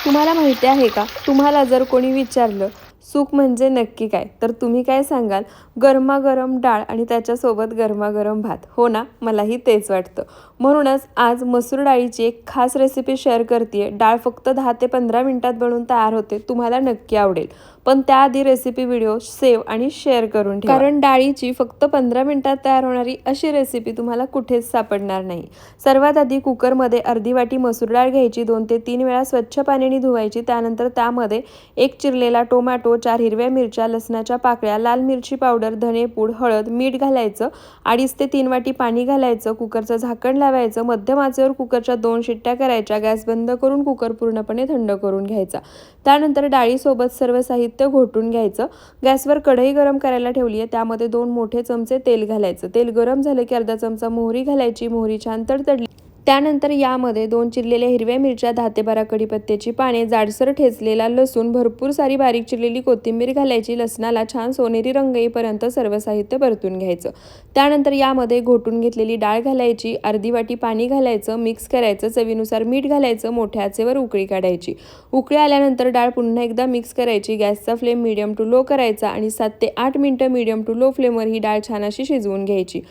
तुम्हाला माहिती आहे का, तुम्हाला जर कोणी विचारलं सुख म्हणजे नक्की काय, तर तुम्ही काय सांगाल? गरमागरम डाळ आणि त्याच्यासोबत गरमागरम भात. हो ना, मलाही तेच वाटतं. म्हणूनच आज मसूर डाळीची एक खास रेसिपी शेअर करते. डाळ फक्त 10 ते 15 मिनिटात बनवून तयार होते. तुम्हाला नक्की आवडेल. पण त्याआधी रेसिपी व्हिडिओ सेव्ह आणि शेअर करून ठेवा, कारण डाळीची फक्त 15 मिनिटात तयार होणारी अशी रेसिपी तुम्हाला कुठेच सापडणार नाही. सर्वात आधी कुकरमध्ये अर्धी वाटी मसूर डाळ घ्यायची, 2 ते 3 वेळा स्वच्छ पाण्याने धुवायची. त्यानंतर त्यामध्ये एक चिरलेला टोमॅटो, 4 हिरव्या मिरच्या, लसणाच्या पाकळ्या, लाल मिरची पावडर, धनेपूड, हळद, मीठ घालायचं. 2.5 ते 3 वाटी पाणी घालायचं. कुकरचं झाकण लावायचं. मध्यम आचेवर कुकरच्या 2 शिट्ट्या करायच्या. गॅस बंद करून कुकर पूर्णपणे थंड करून घ्यायचा. त्यानंतर डाळीसोबत सर्व साहित्य घोटून घ्यायचं. गॅसवर कढई गरम करायला ठेवली आहे. त्यामध्ये 2 मोठे चमचे तेल घालायचं. तेल गरम झालं की अर्धा चमचा मोहरी घालायची. मोहरी छान तडतडली त्यानंतर यामध्ये 2 चिरलेल्या हिरव्या मिरच्या, 10 ते 12 कढीपत्त्याची पाने, जाडसर ठेचलेला लसूण, भरपूर सारी बारीक चिरलेली कोथिंबीर घालायची. लसणाला छान सोनेरी रंग येईपर्यंत सर्व साहित्य परतून घ्यायचं. त्यानंतर यामध्ये घोटून घेतलेली डाळ घालायची. अर्धी वाटी पाणी घालायचं. मिक्स करायचं. चवीनुसार मीठ घालायचं. मोठ्या आचेवर उकळी काढायची. उकळी आल्यानंतर डाळ पुन्हा एकदा मिक्स करायची. गॅसचा फ्लेम मीडियम टू लो करायचा आणि 7 ते 8 मिनिटं मीडियम टू लो फ्लेमवर ही डाळ छान अशी शिजवून घ्यायची.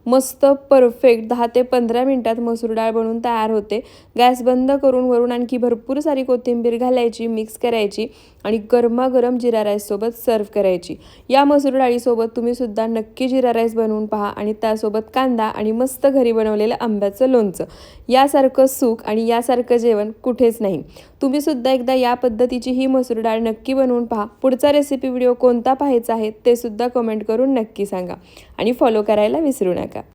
मस्त परफेक्ट 10 ते 15 मिनिटात मसूर डाळ बनवून तयार होते. गॅस बंद करून वरून आणखी भरपूर सारी कोथिंबीर घालायची, मिक्स करायची आणि गरमागरम जिरा राईससोबत सर्व करायची. या मसूर डाळीसोबत तुम्ही सुद्धा नक्की जिरा राईस बनवून पहा आणि त्यासोबत कांदा आणि मस्त घरी बनवलेलं आंब्याचं लोणचं. यासारखं सुख आणि यासारखं जेवण कुठेच नाही. तुम्ही सुद्धा एकदा या पद्धतीची ही मसूर डाळ नक्की बनवून पहा. पुढचा रेसिपी व्हिडिओ कोणता पाहायचा आहे ते सुद्धा कमेंट करून नक्की सांगा आणि फॉलो करायला विसरू नका.